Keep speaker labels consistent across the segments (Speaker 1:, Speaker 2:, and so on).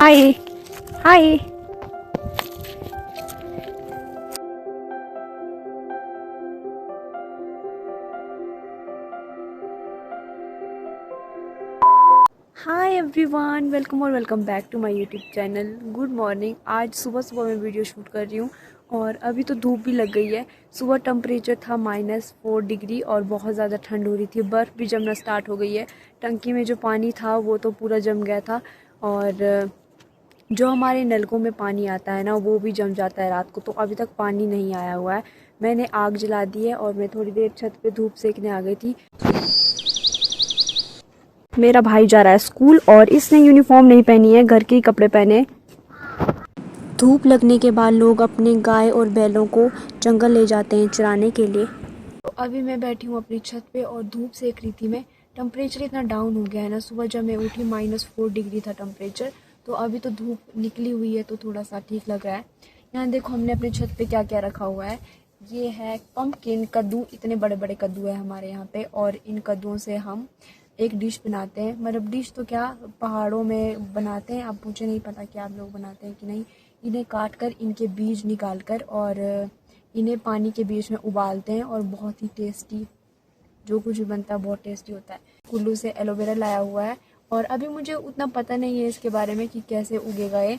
Speaker 1: हाय hi. Hi everyone, welcome और welcome back to my YouTube channel. Good morning. आज सुबह सुबह मैं वीडियो शूट कर रही हूँ और अभी तो धूप भी लग गई है। सुबह टेम्परेचर था -4 डिग्री और बहुत ज़्यादा ठंड हो रही थी। बर्फ़ भी जमना स्टार्ट हो गई है। टंकी में जो पानी था वो तो पूरा जम गया था और जो हमारे नलकों में पानी आता है ना वो भी जम जाता है रात को। तो अभी तक पानी नहीं आया हुआ है। मैंने आग जला दी है और मैं थोड़ी देर छत पे धूप सेकने आ गई थी। मेरा भाई जा रहा है स्कूल और इसने यूनिफॉर्म नहीं पहनी है, घर के ही कपड़े पहने। धूप लगने के बाद लोग अपने गाय और बैलों को जंगल ले जाते हैं चराने के लिए। तो अभी मैं बैठी हूँ अपनी छत पे और धूप सेक रही थी मैं। टेम्परेचर इतना डाउन हो गया है ना, सुबह जब मैं उठी -4 डिग्री था टेम्परेचर। तो अभी तो धूप निकली हुई है तो थोड़ा सा ठीक लग रहा है। यहाँ देखो हमने अपनी छत पे क्या क्या रखा हुआ है। ये है पम्पकिन, कद्दू। इतने बड़े बड़े कद्दू है हमारे यहाँ पे और इन कद्दुओं से हम एक डिश बनाते हैं। मतलब डिश तो क्या, पहाड़ों में बनाते हैं। अब मुझे नहीं पता कि आप लोग बनाते हैं कि नहीं। इन्हें काट कर इनके बीज निकाल कर और इन्हें पानी के बीच में उबालते हैं और बहुत ही टेस्टी, जो कुछ भी बनता है बहुत टेस्टी होता है। कुल्लू से एलोवेरा लाया हुआ है और अभी मुझे उतना पता नहीं है इसके बारे में कि कैसे उगेगा ये।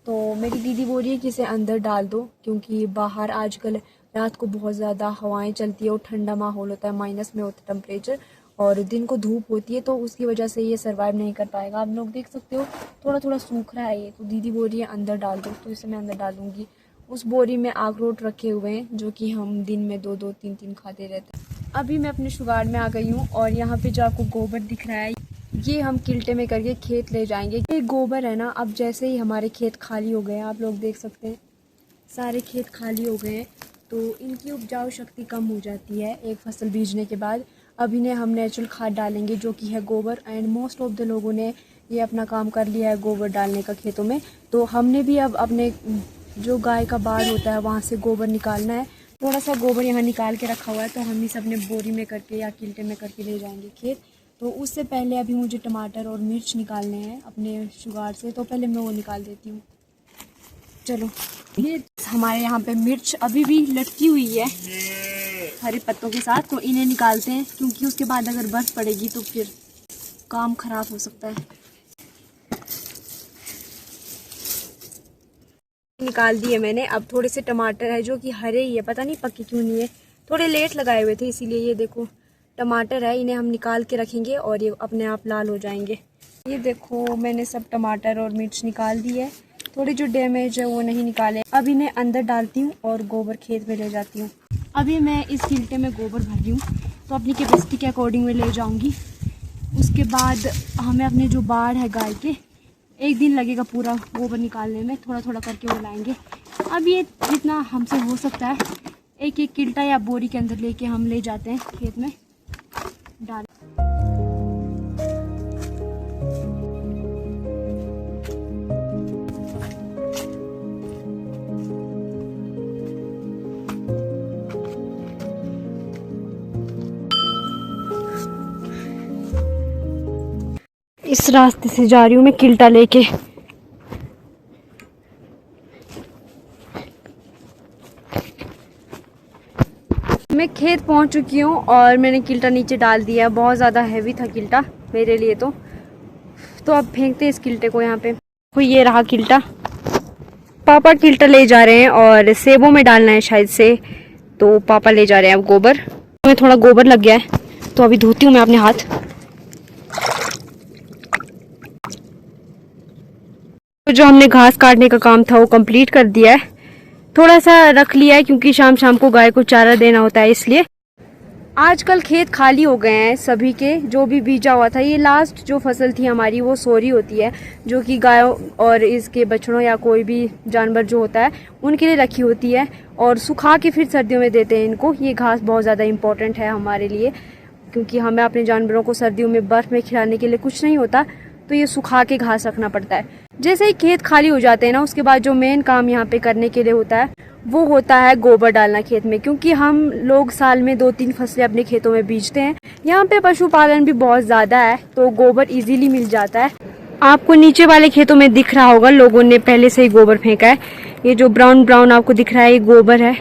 Speaker 1: तो मेरी दीदी बोल रही है कि इसे अंदर डाल दो, क्योंकि बाहर आजकल रात को बहुत ज़्यादा हवाएं चलती है और ठंडा माहौल होता है, माइनस में होता है टेम्परेचर और दिन को धूप होती है। तो उसकी वजह से ये सर्वाइव नहीं कर पाएगा। आप लोग देख सकते हो थोड़ा थोड़ा सूख रहा है ये। तो दीदी बोल रही है अंदर डाल दो, तो इसे मैं अंदर डालूंगी। उस बोरी में अखरोट रखे हुए हैं जो कि हम दिन में 2-2 3-3 खाते रहते हैं। अभी मैं अपने शुगार में आ गई हूँ और यहाँ पे जो आपको गोबर दिख रहा है ये हम किल्टे में करके खेत ले जाएंगे। ये गोबर है ना, अब जैसे ही हमारे खेत खाली हो गए हैं, आप लोग देख सकते हैं सारे खेत खाली हो गए हैं, तो इनकी उपजाऊ शक्ति कम हो जाती है एक फसल बीजने के बाद। अब इन्हें हम नेचुरल खाद डालेंगे जो कि है गोबर। एंड मोस्ट ऑफ द लोगों ने ये अपना काम कर लिया है गोबर डालने का खेतों में। तो हमने भी अब अपने जो गाय का बाड़ होता है वहाँ से गोबर निकालना है। थोड़ा सा गोबर यहाँ निकाल के रखा हुआ है, तो हम इस अपने बोरी में करके या किल्टे में करके ले जाएंगे खेत। तो उससे पहले अभी मुझे टमाटर और मिर्च निकालने हैं अपने शुगार से, तो पहले मैं वो निकाल देती हूँ। चलो, ये हमारे यहाँ पे मिर्च अभी भी लटकी हुई है हरे पत्तों के साथ, तो इन्हें निकालते हैं क्योंकि उसके बाद अगर बर्फ़ पड़ेगी तो फिर काम ख़राब हो सकता है। निकाल दिए मैंने। अब थोड़े से टमाटर है जो कि हरे ही है, पता नहीं पके क्यों नहीं है, थोड़े लेट लगाए हुए थे इसीलिए। ये देखो टमाटर है, इन्हें हम निकाल के रखेंगे और ये अपने आप लाल हो जाएंगे। ये देखो मैंने सब टमाटर और मिर्च निकाल दी है। थोड़ी जो डैमेज है वो नहीं निकाले। अब इन्हें अंदर डालती हूँ और गोबर खेत में ले जाती हूँ। अभी मैं इस किल्टे में गोबर भर रही हूँ, तो अपनी कैपेसिटी के अकॉर्डिंग में ले जाऊँगी। उसके बाद हमें अपने जो बाड़ है गाय के, एक दिन लगेगा पूरा गोबर निकालने में, थोड़ा थोड़ा करके वो लाएंगे। अब ये जितना हमसे हो सकता है एक एक किल्टा या बोरी के अंदर लेके हम ले जाते हैं खेत में डाल। इस रास्ते से जा रही हूँ मैं किल्टा लेके। मैं खेत पहुँच चुकी हूँ और मैंने किल्टा नीचे डाल दिया। बहुत ज़्यादा हैवी था किल्टा मेरे लिए तो अब फेंकते हैं इस किल्टे को यहाँ पे। ये रहा किल्टा। पापा किल्टा ले जा रहे हैं और सेबों में डालना है शायद से, तो पापा ले जा रहे हैं अब गोबर। में थोड़ा गोबर लग गया है तो अभी धोती हूँ मैं अपने हाथ। तो जो हमने घास काटने का काम था वो कंप्लीट कर दिया है। थोड़ा सा रख लिया है क्योंकि शाम शाम को गाय को चारा देना होता है, इसलिए। आजकल खेत खाली हो गए हैं सभी के, जो भी बीजा हुआ था। ये लास्ट जो फसल थी हमारी वो सोरी होती है, जो कि गायों और इसके बछड़ों या कोई भी जानवर जो होता है उनके लिए रखी होती है और सुखा के फिर सर्दियों में देते हैं इनको। ये घास बहुत ज़्यादा इम्पोर्टेंट है हमारे लिए, क्योंकि हमें अपने जानवरों को सर्दियों में बर्फ़ में खिलाने के लिए कुछ नहीं होता, तो ये सुखा के घास रखना पड़ता है। जैसे ही खेत खाली हो जाते हैं ना, उसके बाद जो मेन काम यहाँ पे करने के लिए होता है वो होता है गोबर डालना खेत में, क्योंकि हम लोग साल में 2-3 फसलें अपने खेतों में बीजते हैं। यहाँ पे पशुपालन भी बहुत ज़्यादा है तो गोबर इजीली मिल जाता है। आपको नीचे वाले खेतों में दिख रहा होगा लोगों ने पहले से ही गोबर फेंका है। ये जो ब्राउन ब्राउन आपको दिख रहा है ये गोबर है।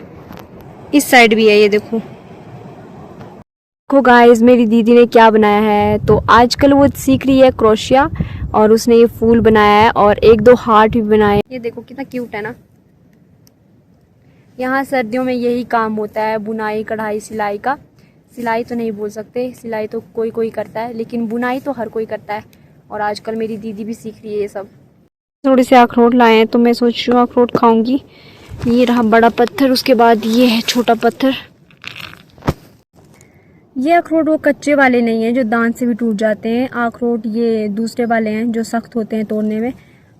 Speaker 1: इस साइड भी है, ये देखो। देखो गाइस मेरी दीदी ने क्या बनाया है। तो आजकल वो सीख रही है क्रोशिया और उसने ये फूल बनाया है और एक दो हार्ट भी बनाए। ये देखो कितना क्यूट है ना। यहाँ सर्दियों में यही काम होता है, बुनाई कढ़ाई सिलाई का। सिलाई तो नहीं बोल सकते, सिलाई तो कोई कोई करता है, लेकिन बुनाई तो हर कोई करता है। और आजकल मेरी दीदी भी सीख रही है ये सब। थोड़े से अखरोट लाए हैं तो मैं सोच रही हूँ अखरोट खाऊंगी। ये रहा बड़ा पत्थर, उसके बाद ये है छोटा पत्थर। ये अखरोट वो कच्चे वाले नहीं हैं जो दांत से भी टूट जाते हैं। अखरोट ये दूसरे वाले हैं जो सख्त होते हैं तोड़ने में।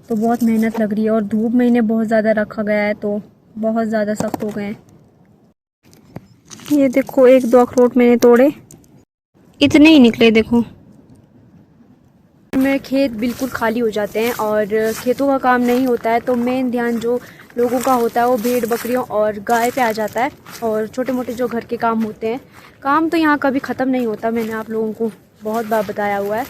Speaker 1: तो बहुत मेहनत लग रही है और धूप में इन्हें बहुत ज़्यादा रखा गया है तो बहुत ज़्यादा सख्त हो गए हैं। ये देखो एक दो अखरोट मैंने तोड़े, इतने ही निकले। देखो में खेत बिल्कुल खाली हो जाते हैं और खेतों का काम नहीं होता है तो मेन ध्यान जो लोगों का होता है वो भेड़ बकरियों और गाय पे आ जाता है। और छोटे मोटे जो घर के काम होते हैं, काम तो यहाँ कभी ख़त्म नहीं होता। मैंने आप लोगों को बहुत बार बताया हुआ है।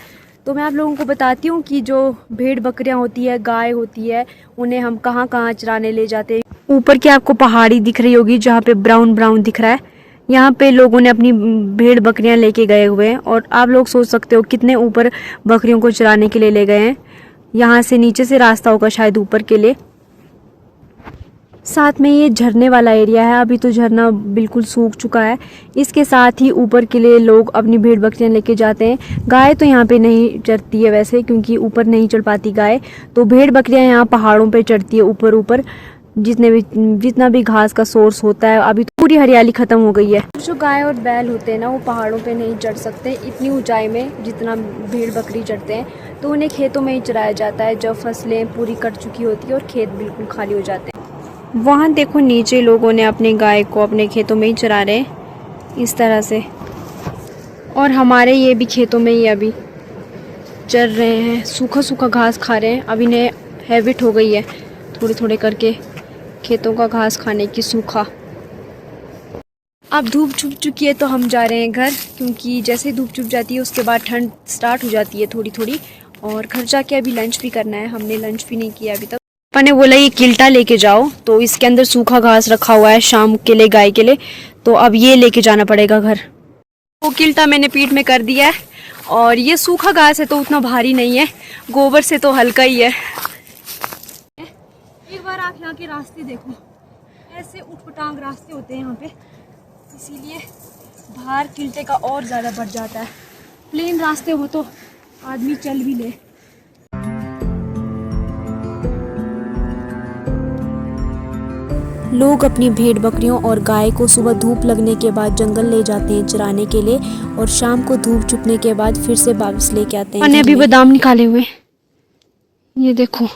Speaker 1: तो मैं आप लोगों को बताती हूँ कि जो भेड़ बकरियाँ होती है, गाय होती है, उन्हें हम कहाँ कहाँ चराने ले जाते हैं। ऊपर की आपको पहाड़ी दिख रही होगी जहाँ पे ब्राउन ब्राउन दिख रहा है, यहाँ पे लोगों ने अपनी भेड़ बकरियां लेके गए हुए हैं। और आप लोग सोच सकते हो कितने ऊपर बकरियों को चराने के लिए ले गए हैं। यहाँ से नीचे से रास्ता होगा शायद ऊपर के लिए। साथ में ये झरने वाला एरिया है, अभी तो झरना बिल्कुल सूख चुका है। इसके साथ ही ऊपर के लिए लोग अपनी भेड़ बकरियां लेके जाते हैं। गाय तो यहाँ पे नहीं चढ़ती है वैसे, क्योंकि ऊपर नहीं चढ़ पाती गाय। तो भेड़ बकरियां यहाँ पहाड़ों पे चढ़ती है ऊपर ऊपर, जितना भी घास का सोर्स होता है। अभी तो पूरी हरियाली खत्म हो गई है। जो गाय और बैल होते हैं ना वो पहाड़ों पे नहीं चढ़ सकते इतनी ऊंचाई में जितना भेड़ बकरी चढ़ते हैं। तो उन्हें खेतों में ही चराया जाता है जब फसलें पूरी कट चुकी होती है और खेत बिल्कुल खाली हो जाते हैं। वहाँ देखो नीचे लोगों ने अपने गाय को अपने खेतों में ही चरा रहे हैं इस तरह से। और हमारे ये भी खेतों में ही अभी चर रहे हैं, सूखा सूखा घास खा रहे हैं। अब इन्हें हैबिट हो गई है थोड़े थोड़े करके खेतों का घास खाने की, सूखा। अब धूप छुप चुकी है तो हम जा रहे हैं घर, क्योंकि जैसे धूप छुप जाती है उसके बाद ठंड स्टार्ट हो जाती है थोड़ी थोड़ी। और घर जाके अभी लंच भी करना है, हमने लंच भी नहीं किया अभी तक। पापा ने बोला ये किल्टा लेके जाओ, तो इसके अंदर सूखा घास रखा हुआ है शाम के लिए गाय के लिए। तो अब ये लेके जाना पड़ेगा घर। वो किल्टा मैंने पीठ में कर दिया है और ये सूखा घास है तो उतना भारी नहीं है, गोबर से तो हल्का ही है। एक बार आप यहाँ के रास्ते देखो, ऐसे उठपटांग रास्ते होते हैं यहाँ पे, इसीलिए भार किल्टे का और ज़्यादा बढ़ जाता है। प्लेन रास्ते हो तो आदमी चल भी ले। लोग अपनी भेड़ बकरियों और गाय को सुबह धूप लगने के बाद जंगल ले जाते हैं चराने के लिए और शाम को धूप छुपने के बाद फिर से वापस लेके आते हैं। मैंने अभी बादाम निकाले हुए, ये देखो,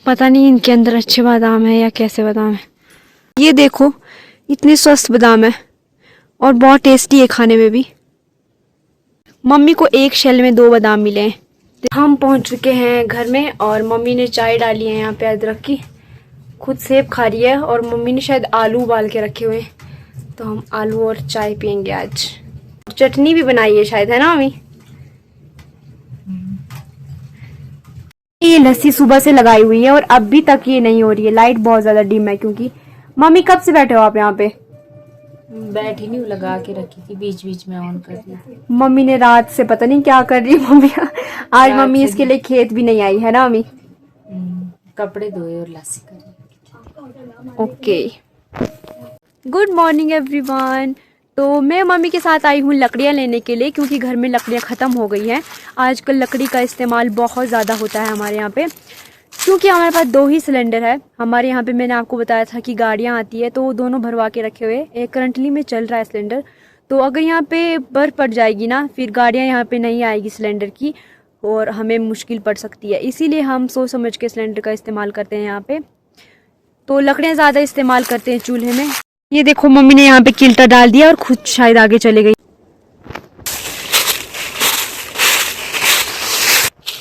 Speaker 1: पता नहीं इनके अंदर अच्छे बादाम है या कैसे बादाम है। ये देखो इतने स्वस्थ बादाम है और बहुत टेस्टी है खाने में भी। मम्मी को एक शेल में 2 बादाम मिले हैं। हम पहुंच चुके हैं घर में और मम्मी ने चाय डाली है यहाँ पे अदरक की, खुद सेब खा रही है और मम्मी ने शायद आलू उबाल के रखे हुए हैं। तो हम आलू और चाय पियेंगे आज। चटनी भी बनाई है शायद, है ना मम्मी? ये लस्सी सुबह से लगाई हुई है और अभी तक ये नहीं हो रही है। लाइट बहुत ज्यादा डिम है क्योंकि। मम्मी कब से बैठे हो आप यहाँ पे?
Speaker 2: बैठी नहीं, लगा के रखी थी, बीच बीच में ऑन कर रही थी।
Speaker 1: मम्मी ने रात से पता नहीं क्या कर रही है मम्मी। आज मम्मी इसके लिए खेत भी नहीं आई है ना मम्मी?
Speaker 2: कपड़े धोए और लस्सी करी।
Speaker 1: Okay, good morning everyone. तो मैं मम्मी के साथ आई हूँ लकड़ियाँ लेने के लिए, क्योंकि घर में लकड़ियाँ ख़त्म हो गई हैं। आजकल लकड़ी का इस्तेमाल बहुत ज़्यादा होता है हमारे यहाँ पे, क्योंकि हमारे पास 2 ही सिलेंडर है। हमारे यहाँ पे मैंने आपको बताया था कि गाड़ियाँ आती है तो वो दोनों भरवा के रखे हुए। एक करंटली में चल रहा है सिलेंडर, तो अगर यहाँ पे बर्फ़ पड़ जाएगी ना, फिर गाड़ियाँ यहाँ पे नहीं आएगी सिलेंडर की और हमें मुश्किल पड़ सकती है। इसीलिए हम सोच समझ के सिलेंडर का इस्तेमाल करते हैं यहाँ पे। तो लकड़ियाँ ज़्यादा इस्तेमाल करते हैं चूल्हे में। ये देखो मम्मी ने यहाँ पे किल्टा डाल दिया और खुद शायद आगे चले गई।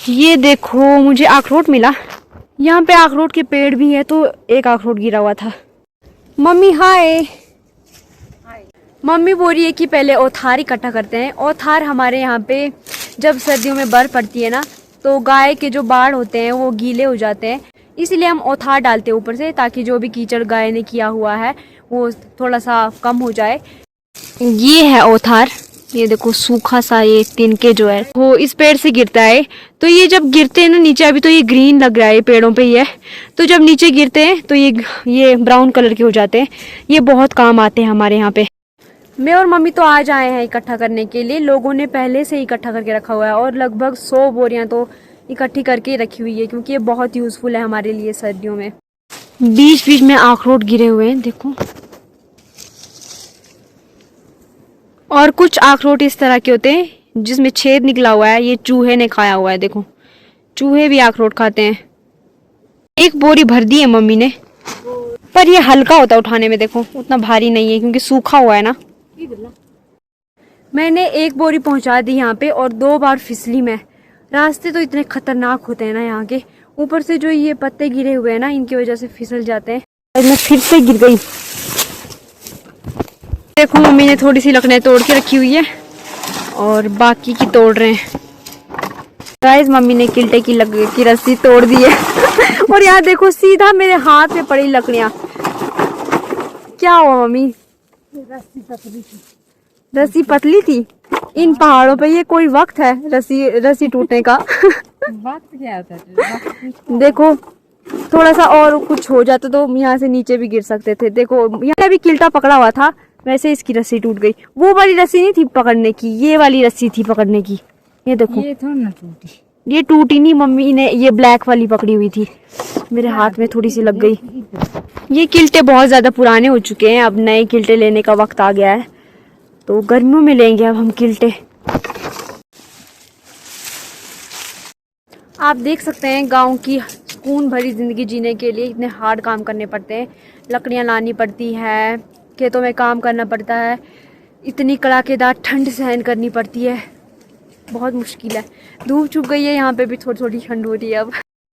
Speaker 1: ये देखो मुझे अखरोट मिला, यहाँ पे अखरोट के पेड़ भी है तो एक अखरोट गिरा हुआ था। मम्मी हाय। मम्मी बोल रही है कि पहले औथार इकट्ठा करते हैं। औथार हमारे यहाँ पे जब सर्दियों में बर्फ़ पड़ती है ना, तो गाय के जो बाड़ होते हैं वो गीले हो जाते हैं, इसलिए हम औथार डालते हैं ऊपर से, ताकि जो भी कीचड़ गाय ने किया हुआ है वो थोड़ा सा कम हो जाए। ये है औथार, ये देखो सूखा सा ये तिनके जो है वो इस पेड़ से गिरता है। तो ये जब गिरते हैं ना नीचे, अभी तो ये ग्रीन लग रहा है, ये पेड़ों पे ही है, तो जब नीचे गिरते हैं तो ये ब्राउन कलर के हो जाते हैं। ये बहुत काम आते हैं हमारे यहाँ पे। मैं और मम्मी तो आज आए हैं इकट्ठा करने के लिए, लोगों ने पहले से इकट्ठा करके रखा हुआ है और लगभग 100 बोरियां तो इकट्ठी करके रखी हुई है, क्योंकि ये बहुत यूजफुल है हमारे लिए सर्दियों में। बीच बीच में अखरोट गिरे हुए हैं देखो, और कुछ अखरोट इस तरह के होते हैं जिसमें छेद निकला हुआ है, ये चूहे ने खाया हुआ है। देखो चूहे भी अखरोट खाते हैं। एक बोरी भर दी है मम्मी ने, पर ये हल्का होता है उठाने में, देखो उतना भारी नहीं है क्योंकि सूखा हुआ है ना। मैंने एक बोरी पहुंचा दी यहाँ पे और 2 बार फिसली मैं। रास्ते तो इतने खतरनाक होते हैं ना यहाँ के, ऊपर से जो ये पत्ते गिरे हुए हैं ना इनकी वजह से फिसल जाते हैं। मैं फिर से गिर गई। देखो मम्मी ने थोड़ी सी लकड़ियाँ तोड़ के रखी हुई है और बाकी की तोड़ रहे हैं। गाइस मम्मी ने किल्टे की रस्सी तोड़ दी है और यहाँ देखो सीधा मेरे हाथ में पड़ी लकड़ियाँ। क्या हुआ मम्मी? रस्सी पतली थी। इन पहाड़ों पे ये कोई वक्त है रस्सी टूटने का?
Speaker 2: वक्त क्या होता है?
Speaker 1: देखो थोड़ा सा और कुछ हो जाता तो यहाँ से नीचे भी गिर सकते थे। देखो यहाँ भी किल्टा पकड़ा हुआ था, वैसे इसकी रस्सी टूट गई। वो वाली रस्सी नहीं थी पकड़ने की, ये वाली रस्सी थी पकड़ने की। ये देखो
Speaker 2: ये थोड़ा ना टूटी,
Speaker 1: ये टूटी नहीं, मम्मी ने ये ब्लैक वाली पकड़ी हुई थी, मेरे हाथ में थोड़ी सी लग गई। ये किल्टे बहुत ज्यादा पुराने हो चुके हैं, अब नए किल्टे लेने का वक्त आ गया है, तो गर्मियों में लेंगे अब हम किल्टे। आप देख सकते हैं गांव की सुकून भरी जिंदगी जीने के लिए इतने हार्ड काम करने पड़ते हैं। लकड़ियां लानी पड़ती है, खेतों में काम करना पड़ता है, इतनी कड़ाकेदार ठंड सहन करनी पड़ती है, बहुत मुश्किल है। धूप छुप गई है, यहाँ पे भी थोड़ी थोड़ी ठंड हो रही है अब।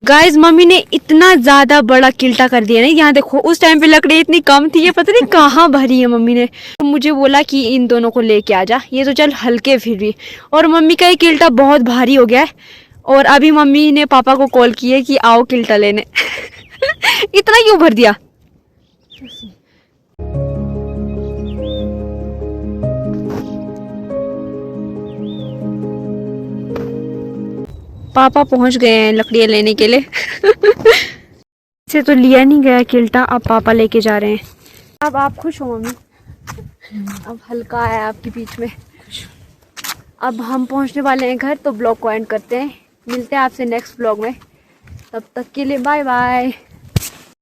Speaker 1: गाइस मम्मी ने इतना ज्यादा बड़ा किल्टा कर दिया ना, यहाँ देखो उस टाइम पे लकड़ी इतनी कम थी, ये पता नहीं कहाँ भरी है मम्मी ने। तो मुझे बोला कि इन दोनों को लेके आ जा, ये तो चल हल्के फिर भी, और मम्मी का ये किल्टा बहुत भारी हो गया है। और अभी मम्मी ने पापा को कॉल की है कि आओ किल्टा लेने इतना क्यों भर दिया? पापा पहुंच गए हैं लकड़ियाँ लेने के लिए से तो लिया नहीं गया किल्टा, अब पापा लेके जा रहे हैं। अब आप खुश हो मम्मी? अब हल्का है आपके बीच में। अब हम पहुंचने वाले हैं घर, तो ब्लॉग को एंड करते हैं। मिलते हैं आपसे नेक्स्ट ब्लॉग में, तब तक के लिए बाय बाय।